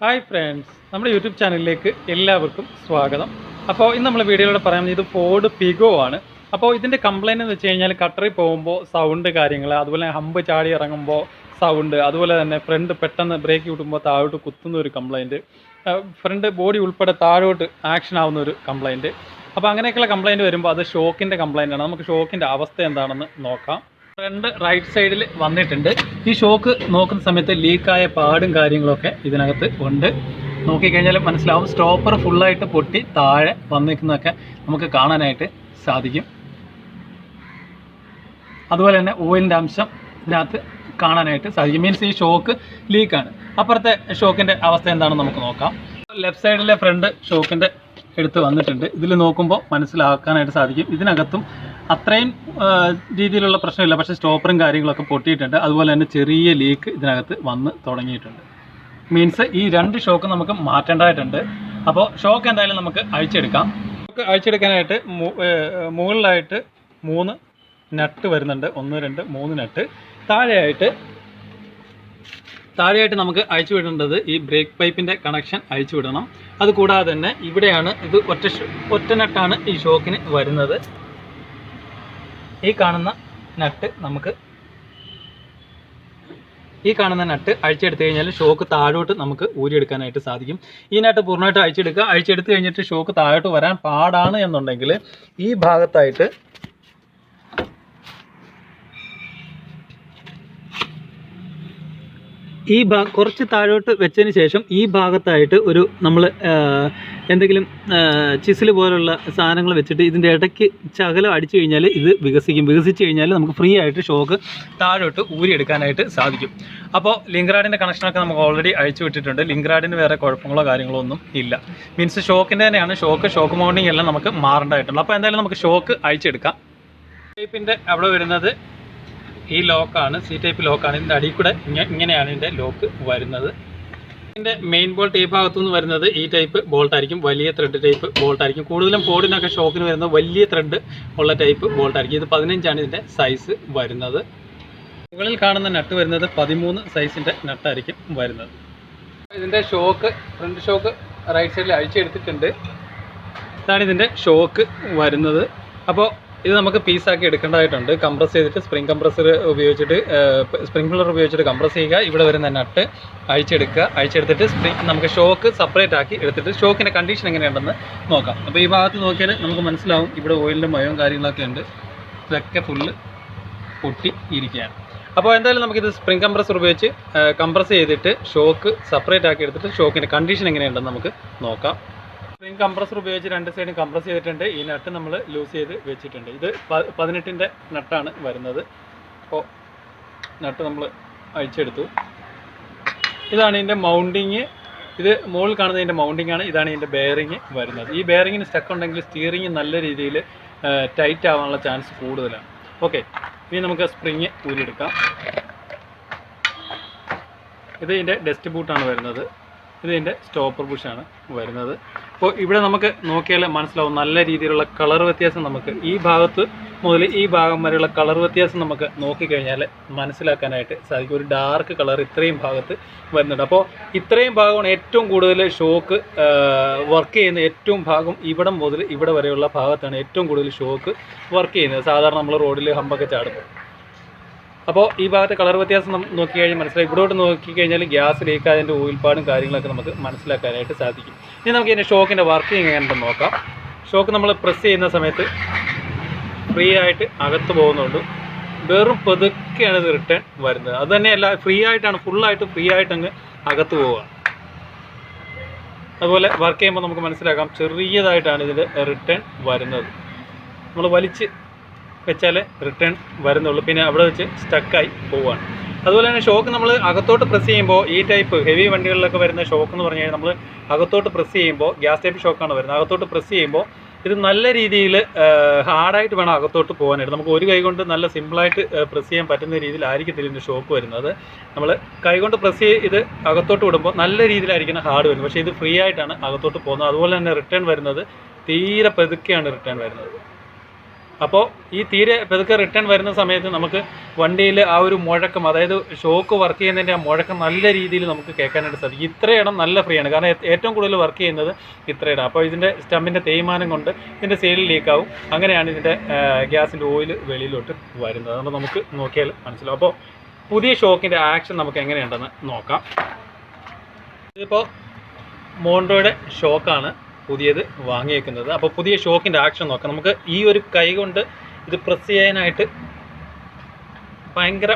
Hi friends, നമ്മുടെ YouTube ചാനലിലേക്ക് എല്ലാവർക്കും സ്വാഗതം. അപ്പോൾ ഇന്ന് നമ്മൾ വീഡിയോയിലൂടെ പറയാൻ ഇത് ഫോർഡ് ഫിഗോ ആണ്. അപ്പോൾ ഇതിൻ്റെ കംപ്ലയിൻ്റ് എന്ന് വെച്ച് കഴിഞ്ഞാൽ കട്ടറിൽ പോകുമ്പോൾ സൗണ്ട് കാര്യങ്ങൾ, അതുപോലെ ഹമ്പ് ചാടി ഇറങ്ങുമ്പോൾ സൗണ്ട്, അതുപോലെ തന്നെ ഫ്രണ്ട് പെട്ടെന്ന് ബ്രേക്ക് കിട്ടുമ്പോൾ താഴോട്ട് കുത്തുന്ന ഒരു കംപ്ലയിൻറ്റ്, ഫ്രണ്ട് ബോഡി ഉൾപ്പെടെ താഴോട്ട് ആക്ഷൻ ആവുന്ന ഒരു കംപ്ലയിൻറ്റ്. അപ്പോൾ അങ്ങനെയൊക്കെയുള്ള കംപ്ലയിൻറ്റ് വരുമ്പോൾ അത് ഷോക്കിൻ്റെ കംപ്ലയിൻ്റ് ആണ്. നമുക്ക് ഷോക്കിൻ്റെ അവസ്ഥ എന്താണെന്ന് നോക്കാം. ഫ്രണ്ട് റൈറ്റ് സൈഡിൽ വന്നിട്ടുണ്ട്. ഈ ഷോക്ക് നോക്കുന്ന സമയത്ത് ലീക്കായ പാടും കാര്യങ്ങളൊക്കെ ഇതിനകത്ത് ഉണ്ട്. നോക്കിക്കഴിഞ്ഞാൽ മനസ്സിലാവും. സ്റ്റോപ്പർ ഫുള്ളായിട്ട് പൊട്ടി താഴെ വന്നിരിക്കുന്നതൊക്കെ നമുക്ക് കാണാനായിട്ട് സാധിക്കും. അതുപോലെ തന്നെ ഓയിലിൻ്റെ അംശം ഇതിനകത്ത് കാണാനായിട്ട് സാധിക്കും. മീൻസ് ഈ ഷോക്ക് ലീക്കാണ്. അപ്പുറത്തെ ഷോക്കിൻ്റെ അവസ്ഥ എന്താണെന്ന് നമുക്ക് നോക്കാം. ലെഫ്റ്റ് സൈഡിലെ ഫ്രണ്ട് ഷോക്കിൻ്റെ എടുത്ത് വന്നിട്ടുണ്ട്. ഇതിൽ നോക്കുമ്പോൾ മനസ്സിലാക്കാനായിട്ട് സാധിക്കും. ഇതിനകത്തും അത്രയും രീതിയിലുള്ള പ്രശ്നമില്ല, പക്ഷേ സ്റ്റോപ്പറും കാര്യങ്ങളൊക്കെ പൊട്ടിയിട്ടുണ്ട്. അതുപോലെ തന്നെ ചെറിയ ലീക്ക് ഇതിനകത്ത് വന്ന് തുടങ്ങിയിട്ടുണ്ട്. മീൻസ് ഈ രണ്ട് ഷോക്ക് നമുക്ക് മാറ്റേണ്ടതായിട്ടുണ്ട്. അപ്പോൾ ഷോക്ക് എന്തായാലും നമുക്ക് അഴിച്ചെടുക്കാം. ഷോക്ക് അഴിച്ചെടുക്കാനായിട്ട് മുകളിലായിട്ട് 3 നട്ട് വരുന്നുണ്ട്. 1, 2, 3 നട്ട്. താഴെയായിട്ട് നമുക്ക് അഴിച്ചു വിടേണ്ടത് ഈ ബ്രേക്ക് പൈപ്പിൻ്റെ കണക്ഷൻ അഴിച്ചു വിടണം. അതുകൂടാതെ തന്നെ ഇവിടെയാണ് ഇത് ഒറ്റ നട്ടാണ് ഈ ഷോക്കിന് വരുന്നത്. ഈ കാണുന്ന നട്ട് അഴിച്ചെടുത്ത് കഴിഞ്ഞാൽ ഷോക്ക് താഴോട്ട് നമുക്ക് ഊരിയെടുക്കാനായിട്ട് സാധിക്കും. ഈ നട്ട് പൂർണ്ണമായിട്ട് അഴിച്ചെടുത്ത് കഴിഞ്ഞിട്ട് ഷോക്ക് താഴോട്ട് വരാൻ പാടാണ് എന്നുണ്ടെങ്കിൽ ഈ ഭാഗത്തായിട്ട് കുറച്ച് താഴോട്ട് വെച്ചതിന് ശേഷം ഈ ഭാഗത്തായിട്ട് ഒരു നമ്മൾ എന്തെങ്കിലും ചിസിൽ പോലുള്ള സാധനങ്ങൾ വെച്ചിട്ട് ഇതിൻ്റെ ഇടയ്ക്ക് ശകലം അടിച്ചു കഴിഞ്ഞാൽ ഇത് വികസിച്ച് കഴിഞ്ഞാൽ നമുക്ക് ഫ്രീ ആയിട്ട് ഷോക്ക് താഴോട്ട് ഊരിയെടുക്കാനായിട്ട് സാധിക്കും. അപ്പോൾ ലിങ്ക് റാഡിൻ്റെ കണക്ഷനൊക്കെ നമുക്ക് ഓൾറെഡി അഴിച്ചു വിട്ടിട്ടുണ്ട്. ലിങ്ക് റാഡിന് വേറെ കുഴപ്പങ്ങളോ കാര്യങ്ങളോ ഒന്നും ഇല്ല. മീൻസ് ഷോക്കിൻ്റെ തന്നെയാണ് ഷോക്ക് മൗണ്ടിങ് എല്ലാം നമുക്ക് മാറേണ്ടതായിട്ടുണ്ട്. അപ്പോൾ എന്തായാലും നമുക്ക് ഷോക്ക് അഴിച്ചെടുക്കാം. ടൈപ്പിൻ്റെ അവിടെ വരുന്നത് ഈ ലോക്കാണ്, സി ടൈപ്പ് ലോക്കാണ്. ഇതിൻ്റെ അടിയിൽ കൂടെ ഇങ്ങനെയാണ് ഇതിൻ്റെ ലോക്ക് വരുന്നത്. ഇതിൻ്റെ മെയിൻ ബോൾട്ട് ഈ ഭാഗത്തുനിന്ന് വരുന്നത് ഈ ടൈപ്പ് ബോൾട്ടായിരിക്കും, വലിയ ത്രെഡ് ടൈപ്പ് ബോൾട്ടായിരിക്കും. കൂടുതലും ഫോർഡിനൊക്കെ ഷോക്കിന് വരുന്നത് വലിയ ത്രെഡ് ഉള്ള ടൈപ്പ് ബോൾട്ടായിരിക്കും. ഇത് 15 ഇതിൻ്റെ സൈസ് വരുന്നത്. മുകളിൽ കാണുന്ന നട്ട് വരുന്നത് 13 സൈസിൻ്റെ നട്ടായിരിക്കും വരുന്നത്. ഇതിൻ്റെ ഫ്രണ്ട് ഷോക്ക് റൈറ്റ് സൈഡിൽ അഴിച്ചെടുത്തിട്ടുണ്ട്. ഇതാണ് ഇതിൻ്റെ ഷോക്ക് വരുന്നത്. അപ്പോൾ ഇത് നമുക്ക് പീസാക്കി എടുക്കേണ്ടതായിട്ടുണ്ട്. കംപ്രസ് ചെയ്തിട്ട് സ്പ്രിംഗ്ലർ ഉപയോഗിച്ചിട്ട് കംപ്രസ് ചെയ്യുക. ഇവിടെ വരുന്ന നട്ട് അഴിച്ചെടുത്തിട്ട് നമുക്ക് ഷോക്ക് സെപ്പറേറ്റ് ആക്കി എടുത്തിട്ട് ഷോക്കിൻ്റെ കണ്ടീഷൻ എങ്ങനെയുണ്ടെന്ന് നോക്കാം. അപ്പോൾ ഈ ഭാഗത്ത് നോക്കിയാൽ നമുക്ക് മനസ്സിലാവും. ഇവിടെ ഓയിലിൻ്റെ മയവും കാര്യങ്ങളൊക്കെ ഉണ്ട്. ഇതൊക്കെ ഫുള്ള് പൊട്ടി ഇരിക്കുകയാണ്. അപ്പോൾ എന്തായാലും നമുക്കിത് സ്പ്രിംഗ് കംപ്രസർ ഉപയോഗിച്ച് കംപ്രസ് ചെയ്തിട്ട് ഷോക്ക് സെപ്പറേറ്റ് ആക്കി എടുത്തിട്ട് ഷോക്കിൻ്റെ കണ്ടീഷൻ എങ്ങനെയുണ്ടെന്ന് നമുക്ക് നോക്കാം. സ്പ്രിംഗ് കംപ്രസർ ഉപയോഗിച്ച് 2 സൈഡും കംപ്രസ് ചെയ്തിട്ടുണ്ട്. ഈ നട്ട് നമ്മൾ ലൂസ് ചെയ്ത് വെച്ചിട്ടുണ്ട്. ഇത് 18 നട്ടാണ് വരുന്നത്. അപ്പോൾ നട്ട് നമ്മൾ അഴിച്ചെടുത്തു. ഇതാണ് ഇതിൻ്റെ മൗണ്ടിങ്. ഇത് മുകളിൽ കാണുന്നതിൻ്റെ മൗണ്ടിങ് ആണ്. ഇതാണ് ഇതിൻ്റെ ബെയറിങ് വരുന്നത്. ഈ ബെയറിങ്ങിന് സ്റ്റക്ക് ഉണ്ടെങ്കിൽ സ്റ്റിയറിങ് നല്ല രീതിയിൽ ടൈറ്റ് ആവാനുള്ള ചാൻസ് കൂടുതലാണ്. ഓക്കെ, ഇനി നമുക്ക് സ്പ്രിങ് ഊരിയെടുക്കാം. ഇത് ഇതിൻ്റെ ഡസ്റ്റ് ബൂട്ടാണ് വരുന്നത്. ഇത് ഇതിൻ്റെ സ്റ്റോപ്പർ ബുഷാണ് വരുന്നത്. അപ്പോൾ ഇവിടെ നമുക്ക് നോക്കിയാൽ മനസ്സിലാവും നല്ല രീതിയിലുള്ള കളർ വ്യത്യാസം നമുക്ക് ഈ ഭാഗത്ത് മുതൽ ഈ ഭാഗം വരെയുള്ള കളർ വ്യത്യാസം നമുക്ക് നോക്കിക്കഴിഞ്ഞാൽ മനസ്സിലാക്കാനായിട്ട് സാധിക്കും. ഒരു ഡാർക്ക് കളർ ഇത്രയും ഭാഗത്ത് വരുന്നുണ്ട്. അപ്പോൾ ഇത്രയും ഭാഗമാണ് ഏറ്റവും കൂടുതൽ ഷോക്ക് വർക്ക് ചെയ്യുന്ന ഏറ്റവും ഭാഗം. ഇവിടം മുതൽ ഇവിടെ വരെയുള്ള ഭാഗത്താണ് ഏറ്റവും കൂടുതൽ ഷോക്ക് വർക്ക് ചെയ്യുന്നത്. സാധാരണ നമ്മൾ റോഡിൽ ഹമ്പൊക്കെ ചാടുമ്പോൾ. അപ്പോൾ ഈ ഭാഗത്തെ കളർ വ്യത്യാസം നോക്കിക്കഴിഞ്ഞാൽ മനസ്സിലായി. ഇവിടോട്ട് നോക്കിക്കഴിഞ്ഞാൽ ഗ്യാസ് ലീക്കായതിൻ്റെ ഓയിൽ പാടും കാര്യങ്ങളൊക്കെ നമുക്ക് മനസ്സിലാക്കാനായിട്ട് സാധിക്കും. ഇനി നമുക്ക് ഇതിൻ്റെ ഷോക്കിൻ്റെ വർക്കിംഗ് എങ്ങനെയുണ്ടെന്ന് നോക്കാം. ഷോക്ക് നമ്മൾ പ്രസ് ചെയ്യുന്ന സമയത്ത് ഫ്രീ ആയിട്ട് അകത്ത് പോകുന്നുണ്ട്. വെറും പതുക്കെയാണ് ഇത് റിട്ടേൺ വരുന്നത്. അത് തന്നെയല്ല, ഫുള്ളായിട്ട് ഫ്രീ ആയിട്ട് അങ്ങ് അകത്ത് പോവുക. അതുപോലെ വർക്ക് ചെയ്യുമ്പോൾ നമുക്ക് മനസ്സിലാക്കാം ചെറിയതായിട്ടാണ് ഇതിൻ്റെ റിട്ടേൺ വരുന്നത്. നമ്മൾ വലിച്ച് വെച്ചാൽ റിട്ടേൺ വരുന്നുള്ളൂ. പിന്നെ അവിടെ വെച്ച് സ്റ്റക്കായി പോവുകയാണ്. അതുപോലെ തന്നെ ഷോക്ക് നമ്മൾ അകത്തോട്ട് പ്രസ് ചെയ്യുമ്പോൾ ഈ ടൈപ്പ് ഹെവി വണ്ടികളിലൊക്കെ വരുന്ന ഷോക്ക് എന്ന് പറഞ്ഞു കഴിഞ്ഞാൽ നമ്മൾ അകത്തോട്ട് പ്രസ് ചെയ്യുമ്പോൾ ഗ്യാസ് ടൈപ്പ് ഷോക്കാണ് വരുന്നത്. അകത്തോട്ട് പ്രസ് ചെയ്യുമ്പോൾ ഇത് നല്ല രീതിയിൽ ഹാർഡായിട്ട് വേണം അകത്തോട്ട് പോകാനായിട്ട്. നമുക്ക് ഒരു കൈ കൊണ്ട് നല്ല സിമ്പിളായിട്ട് പ്രസ് ചെയ്യാൻ പറ്റുന്ന രീതിയിലായിരിക്കും ഇതിൻ്റെ ഷോക്ക് വരുന്നത്. നമ്മൾ കൈ കൊണ്ട് പ്രസ് ഇത് അകത്തോട്ട് വിടുമ്പോൾ നല്ല രീതിയിലായിരിക്കണം ഹാർഡ് വരുന്നത്. പക്ഷേ ഇത് ഫ്രീ ആയിട്ടാണ് അകത്തോട്ട് പോകുന്നത്. അതുപോലെ തന്നെ റിട്ടേൺ വരുന്നത് തീരെ പതുക്കെയാണ് റിട്ടേൺ വരുന്നത്. അപ്പോൾ ഈ തീരെ പതുക്കെ റിട്ടേൺ വരുന്ന സമയത്ത് നമുക്ക് വണ്ടിയിൽ ആ ഒരു മുഴക്കം, അതായത് ഷോക്ക് വർക്ക് ചെയ്യുന്നതിൻ്റെ ആ മുഴക്കം നല്ല രീതിയിൽ നമുക്ക് കേൾക്കാനായിട്ട് സാധിക്കും. ഇത്രയിടം നല്ല ഫ്രീ ആണ്, കാരണം ഏറ്റവും കൂടുതൽ വർക്ക് ചെയ്യുന്നത് ഇത്രയിടം. അപ്പോൾ ഇതിൻ്റെ സ്റ്റമ്പിൻ്റെ തേയ്മാനം കൊണ്ട് ഇതിൻ്റെ സൈഡിൽ ലീക്കാവും. അങ്ങനെയാണ് ഇതിൻ്റെ ഗ്യാസിൻ്റെ ഓയിൽ വെളിയിലോട്ട് വരുന്നത്. അതുകൊണ്ട് നമുക്ക് നോക്കിയാൽ മനസ്സിലാവും. അപ്പോൾ പുതിയ ഷോക്കിൻ്റെ ആക്ഷൻ നമുക്ക് എങ്ങനെയുണ്ടെന്ന് നോക്കാം. ഇതിപ്പോൾ മോണ്ടോയുടെ ഷോക്കാണ് പുതിയത് വാങ്ങിയേക്കുന്നത്. അപ്പോൾ പുതിയ ഷോക്കിൻ്റെ ആക്ഷൻ നോക്കാം. നമുക്ക് ഈ ഒരു കൈ കൊണ്ട് ഇത് പ്രസ് ചെയ്യാനായിട്ട് ഭയങ്കര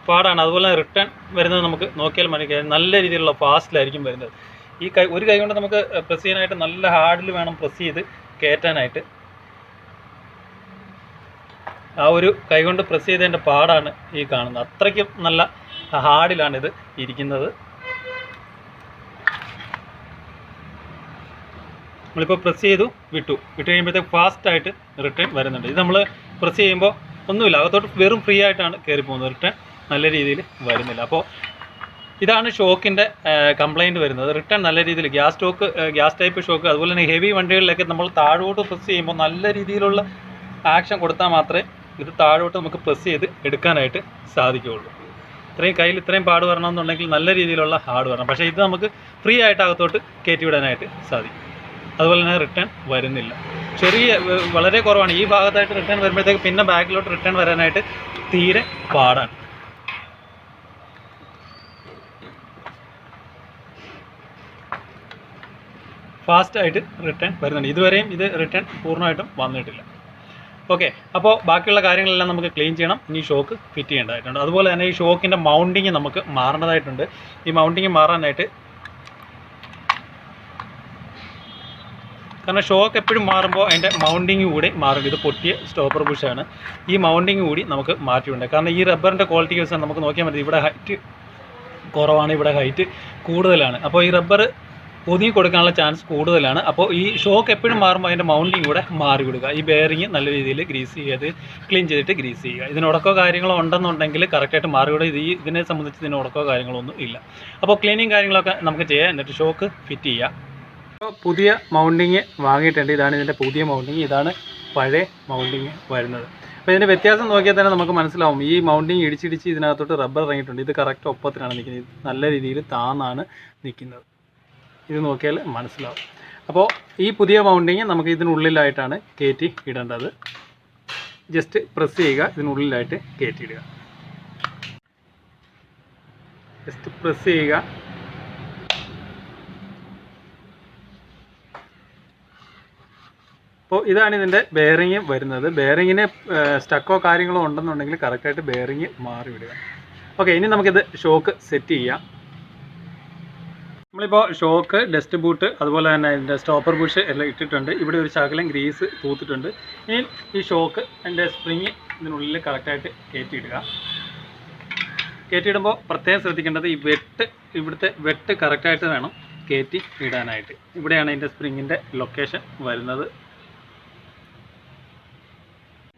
പാടാണ്. അതുപോലെ റിട്ടേൺ വരുന്നത് നമുക്ക് നോക്കിയാൽ മനസ്സിലാക്കാം, നല്ല രീതിയിലുള്ള ഫാസ്റ്റിലായിരിക്കും വരുന്നത്. ഈ ഒരു കൈ കൊണ്ട് നമുക്ക് പ്രസ് ചെയ്യാനായിട്ട് നല്ല ഹാർഡിൽ വേണം പ്രസ് ചെയ്ത് കയറ്റാനായിട്ട്. ആ ഒരു കൈ കൊണ്ട് പ്രസ് ചെയ്തതിൻ്റെ പാടാണ് ഈ കാണുന്നത്. അത്രയ്ക്കും നല്ല ഹാർഡിലാണിത് ഇരിക്കുന്നത്. നമ്മളിപ്പോൾ പ്രസ് ചെയ്തു വിട്ടു കഴിയുമ്പോഴത്തേക്ക് ഫാസ്റ്റായിട്ട് റിട്ടേൺ വരുന്നുണ്ട്. ഇത് നമ്മൾ പ്രസ് ചെയ്യുമ്പോൾ ഒന്നുമില്ല, അകത്തോട്ട് വെറും ഫ്രീ ആയിട്ടാണ് കയറി പോകുന്നത്. റിട്ടേൺ നല്ല രീതിയിൽ വരുന്നില്ല. അപ്പോൾ ഇതാണ് ഷോക്കിൻ്റെ കംപ്ലയിൻറ്റ് വരുന്നത്. റിട്ടേൺ നല്ല രീതിയിൽ ഗ്യാസ് ടൈപ്പ് ഷോക്ക്, അതുപോലെ തന്നെ ഹെവി വണ്ടികളിലൊക്കെ നമ്മൾ താഴോട്ട് പ്രസ് ചെയ്യുമ്പോൾ നല്ല രീതിയിലുള്ള ആക്ഷൻ കൊടുത്താൽ മാത്രമേ ഇത് താഴോട്ട് നമുക്ക് പ്രസ് ചെയ്ത് എടുക്കാനായിട്ട് സാധിക്കുകയുള്ളൂ. കയ്യിൽ ഇത്രയും പാട് വരണമെന്നുണ്ടെങ്കിൽ നല്ല രീതിയിലുള്ള ഹാർഡ് വരണം. പക്ഷേ ഇത് നമുക്ക് ഫ്രീ ആയിട്ട് അകത്തോട്ട് കയറ്റി വിടാനായിട്ട് സാധിക്കും. അതുപോലെ തന്നെ റിട്ടേൺ വരുന്നില്ല, വളരെ കുറവാണ്. ഈ ഭാഗത്തായിട്ട് റിട്ടേൺ വരുമ്പോഴത്തേക്ക് പിന്നെ ബാക്കിലോട്ട് റിട്ടേൺ വരാനായിട്ട് തീരെ പാടാണ്. ഫാസ്റ്റായിട്ട് റിട്ടേൺ വരുന്നുണ്ട്. ഇതുവരെയും ഇത് റിട്ടേൺ പൂർണ്ണമായിട്ടും വന്നിട്ടില്ല. ഓക്കെ, അപ്പോൾ ബാക്കിയുള്ള കാര്യങ്ങളെല്ലാം നമുക്ക് ക്ലീൻ ചെയ്യണം. ഇനി ഷോക്ക് ഫിറ്റ് ചെയ്യേണ്ടതായിട്ടുണ്ട്. അതുപോലെ തന്നെ ഈ ഷോക്കിൻ്റെ മൗണ്ടിങ് നമുക്ക് മാറേണ്ടതായിട്ടുണ്ട്. ഈ മൗണ്ടിങ് മാറാനായിട്ട്, കാരണം ഷോക്ക് എപ്പോഴും മാറുമ്പോൾ അതിൻ്റെ മൗണ്ടിങ് കൂടി മാറും. ഇത് പൊട്ടിയ സ്റ്റോപ്പർ ബുഷാണ്. ഈ മൗണ്ടിങ് കൂടി നമുക്ക് മാറ്റിയിട്ടുണ്ട്. കാരണം ഈ റബ്ബറിൻ്റെ ക്വാളിറ്റി വെച്ചാൽ നമുക്ക് നോക്കിയാൽ മതി, ഇവിടെ ഹൈറ്റ് കുറവാണ്, ഇവിടെ ഹൈറ്റ് കൂടുതലാണ്. അപ്പോൾ ഈ റബ്ബർ ഒതുങ്ങി കൊടുക്കാനുള്ള ചാൻസ് കൂടുതലാണ്. അപ്പോൾ ഈ ഷോക്ക് എപ്പോഴും മാറുമ്പോൾ അതിൻ്റെ മൗണ്ടിങ് കൂടെ മാറി കൊടുക്കുക. ഈ ബെയറിങ് നല്ല രീതിയിൽ ഗ്രീസ് ചെയ്ത് ക്ലീൻ ചെയ്തിട്ട് ഗ്രീസ് ചെയ്യുക. ഇതിന് ഉടക്കോ കാര്യങ്ങളോ ഉണ്ടെന്നുണ്ടെങ്കിൽ കറക്റ്റായിട്ട് മാറിവിടെ. ഇതിനെ സംബന്ധിച്ച് ഇതിന് ഉടക്കോ കാര്യങ്ങളൊന്നും ഇല്ല. അപ്പോൾ ക്ലീനിങ് കാര്യങ്ങളൊക്കെ നമുക്ക് ചെയ്യാം, എന്നിട്ട് ഷോക്ക് ഫിറ്റ് ചെയ്യാം. അപ്പോൾ പുതിയ മൗണ്ടിങ് വാങ്ങിയിട്ടുണ്ട്. ഇതാണ് ഇതിൻ്റെ പുതിയ മൗണ്ടിങ്, ഇതാണ് പഴയ മൗണ്ടിങ് വരുന്നത്. അപ്പോൾ ഇതിൻ്റെ വ്യത്യാസം നോക്കിയാൽ തന്നെ നമുക്ക് മനസ്സിലാവും. ഈ മൗണ്ടിങ് ഇടിച്ചിടിച്ച് ഇതിനകത്തോട്ട് റബ്ബർ ഇറങ്ങിയിട്ടുണ്ട്. ഇത് കറക്റ്റ് ഒപ്പത്തിനാണ് നിൽക്കുന്നത്. നല്ല രീതിയിൽ താന്നാണ് നിൽക്കുന്നത്. ഇത് നോക്കിയാൽ മനസ്സിലാവും. അപ്പോൾ ഈ പുതിയ മൗണ്ടിങ് നമുക്ക് ഇതിനുള്ളിലായിട്ടാണ് കയറ്റി ഇടേണ്ടത്. ജസ്റ്റ് പ്രസ് ചെയ്യുക, ഇതിനുള്ളിലായിട്ട് കയറ്റിയിടുക. ജസ്റ്റ് പ്രസ് ചെയ്യുക. അപ്പോൾ ഇതാണ് ഇതിൻ്റെ ബെയറിങ് വരുന്നത്. ബെയറിങ്ങിന് സ്റ്റക്കോ കാര്യങ്ങളോ ഉണ്ടെന്നുണ്ടെങ്കിൽ കറക്റ്റായിട്ട് ബെയറിങ് മാറി വിടുക. ഓക്കെ, ഇനി നമുക്കിത് ഷോക്ക് സെറ്റ് ചെയ്യാം. നമ്മളിപ്പോൾ ഷോക്ക്, ഡസ്റ്റ് ബൂട്ട്, അതുപോലെ തന്നെ ഇതിൻ്റെ സ്റ്റോപ്പർ ബുഷ് എല്ലാം ഇട്ടിട്ടുണ്ട്. ഇവിടെ ഒരു ശകലം ഗ്രീസ് തൂത്തിട്ടുണ്ട്. ഇനി ഈ ഷോക്ക് അതിൻ്റെ സ്പ്രിങ് ഇതിനുള്ളിൽ കറക്റ്റായിട്ട് കയറ്റിയിടുക. കയറ്റിയിടുമ്പോൾ പ്രത്യേകം ശ്രദ്ധിക്കേണ്ടത് ഇവിടുത്തെ വെട്ട് കറക്റ്റായിട്ട് വേണം കയറ്റി ഇടാനായിട്ട്. ഇവിടെയാണ് ഇതിൻ്റെ സ്പ്രിങ്ങിൻ്റെ ലൊക്കേഷൻ വരുന്നത്.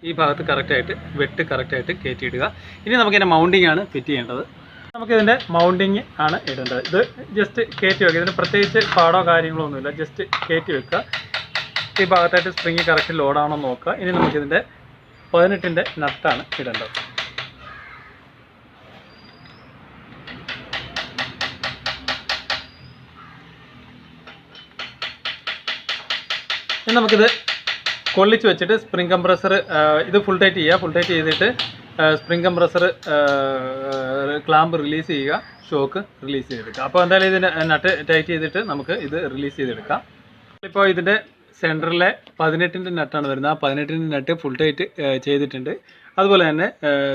ഈ ഭാഗത്ത് കറക്റ്റായിട്ട് കയറ്റിയിടുക. ഇനി നമുക്കിതിൻ്റെ മൗണ്ടിങ് ആണ് ഫിറ്റ് ചെയ്യേണ്ടത്. നമുക്കിതിൻ്റെ മൗണ്ടിങ് ആണ് ഇടേണ്ടത്. ഇത് ജസ്റ്റ് കയറ്റി വെക്കുക. ഇതിന് പ്രത്യേകിച്ച് പാടോ കാര്യങ്ങളോ ഒന്നുമില്ല, ജസ്റ്റ് കയറ്റി വെക്കുക. ഈ ഭാഗത്തായിട്ട് സ്പ്രിങ് കറക്റ്റ് ലോഡാണോ നോക്കുക. ഇനി നമുക്കിതിൻ്റെ 18ൻ്റെ നട്ടാണ് ഇടേണ്ടത്. ഇനി നമുക്കിത് കൊള്ളിച്ച് വെച്ചിട്ട് സ്പ്രിംഗ് കംപ്രസർ ഇത് ഫുൾ ടൈറ്റ് ചെയ്തിട്ട് സ്പ്രിംഗ് കംപ്രസർ ക്ലാമ്പ് റിലീസ് ചെയ്യുക, ഷോക്ക് റിലീസ് ചെയ്തെടുക്കുക. അപ്പോൾ എന്തായാലും ഇതിൻ്റെ നട്ട് ടൈറ്റ് ചെയ്തിട്ട് നമുക്ക് ഇത് റിലീസ് ചെയ്തെടുക്കാം. ഇപ്പോൾ ഇതിൻ്റെ സെൻറ്ററിലെ 18ൻ്റെ നട്ടാണ് വരുന്നത്. ആ 18ൻ്റെ നട്ട് ഫുൾ ടൈറ്റ് ചെയ്തിട്ടുണ്ട്. അതുപോലെ തന്നെ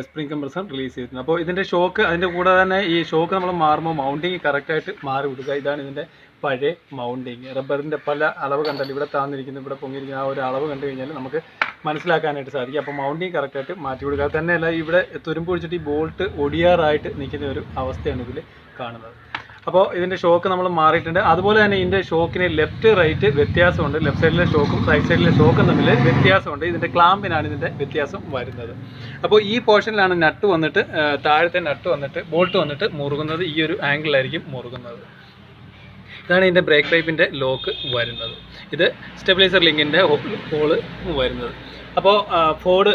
സ്പ്രിംഗ് കംപ്രസർ റിലീസ് ചെയ്തിട്ടുണ്ട്. അപ്പോൾ ഇതിൻ്റെ ഷോക്ക്, അതിൻ്റെ കൂടെ തന്നെ ഈ ഷോക്ക് നമ്മൾ മാറുമ്പോൾ മൗണ്ടിങ് കറക്റ്റായിട്ട് മാറി വിടുക. ഇതാണ് ഇതിൻ്റെ പഴയ മൗണ്ടിങ്. റബ്ബറിൻ്റെ പല അളവ് കണ്ടാൽ ഇവിടെ താന്നിരിക്കുന്നു, ഇവിടെ പൊങ്ങിയിരിക്കുന്ന ആ ഒരു അളവ് കണ്ടു കഴിഞ്ഞാൽ നമുക്ക് മനസ്സിലാക്കാനായിട്ട് സാധിക്കും. അപ്പോൾ മൗണ്ടിങ് കറക്റ്റായിട്ട് മാറ്റി കൊടുക്കുക. തന്നെയല്ല, ഇവിടെ തുരുമ്പ് പിടിച്ചിട്ട് ഈ ബോൾട്ട് ഒടിയാറായിട്ട് നിൽക്കുന്ന ഒരു അവസ്ഥയാണ് ഇതിൽ കാണുന്നത്. അപ്പോൾ ഇതിൻ്റെ ഷോക്ക് നമ്മൾ മാറിയിട്ടുണ്ട്. അതുപോലെ തന്നെ ഇതിൻ്റെ ഷോക്കിന് ലെഫ്റ്റ് റൈറ്റ് വ്യത്യാസമുണ്ട്. ലെഫ്റ്റ് സൈഡിലെ ഷോക്കും റൈറ്റ് സൈഡിലെ ഷോക്കും തമ്മിൽ വ്യത്യാസമുണ്ട്. ഇതിൻ്റെ ക്ലാമ്പിനാണ് ഇതിൻ്റെ വ്യത്യാസം വരുന്നത്. അപ്പോൾ ഈ പോർഷനിലാണ് നട്ട് വന്നിട്ട്, താഴത്തെ നട്ട് വന്നിട്ട്, ബോൾട്ട് വന്നിട്ട് മുറുകുന്നത് ഈ ഒരു ആംഗിളിലായിരിക്കും മുറുകുന്നത്. ഇതാണ് ഇതിൻ്റെ ബ്രേക്ക് പൈപ്പിൻ്റെ ലോക്ക് വരുന്നത്. ഇത് സ്റ്റെബിലൈസർ ലിങ്കിൻ്റെ ഹോള് വരുന്നത്. അപ്പോൾ ഫോർഡ്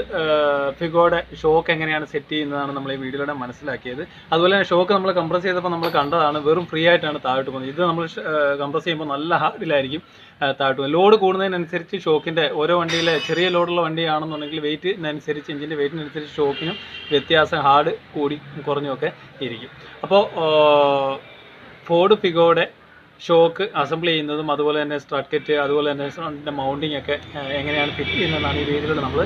ഫിഗോയുടെ ഷോക്ക് എങ്ങനെയാണ് സെറ്റ് ചെയ്യുന്നതാണ് നമ്മൾ ഈ വീഡിയോയിലൂടെ മനസ്സിലാക്കിയത്. അതുപോലെ തന്നെ ഷോക്ക് നമ്മൾ കംപ്രസ് ചെയ്തപ്പോൾ നമ്മൾ കണ്ടതാണ്, വെറും ഫ്രീ ആയിട്ടാണ് താഴോട്ട് പോകുന്നത്. ഇത് നമ്മൾ കംപ്രസ് ചെയ്യുമ്പോൾ നല്ല ഹാർഡിലായിരിക്കും താഴോട്ട് പോകുന്നത്. ലോഡ് കൂടുന്നതിനനുസരിച്ച് ഷോക്കിൻ്റെ ഓരോ വണ്ടിയിലെ ചെറിയ ലോഡുള്ള വണ്ടിയാണെന്നുണ്ടെങ്കിൽ വെയിറ്റിനനുസരിച്ച് എഞ്ചിൻ്റെ വെയിറ്റിനനുസരിച്ച് ഷോക്കിനും വ്യത്യാസം ഹാർഡ് കൂടി കുറഞ്ഞുമൊക്കെ ഇരിക്കും. അപ്പോൾ ഫോർഡ് ഫിഗോയുടെ ഷോക്ക് അസംബിൾ ചെയ്യുന്നതും അതുപോലെ തന്നെ സ്ട്രട്ട് കിറ്റ് അതുപോലെ തന്നെ അതിൻ്റെ മൗണ്ടിങ് ഒക്കെ എങ്ങനെയാണ് ഫിറ്റ് ചെയ്യുന്നതെന്നാണ് ഈ വീഡിയോയിൽ നമ്മൾ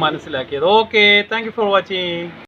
മനസ്സിലാക്കിയത്. Okay, thank you for watching.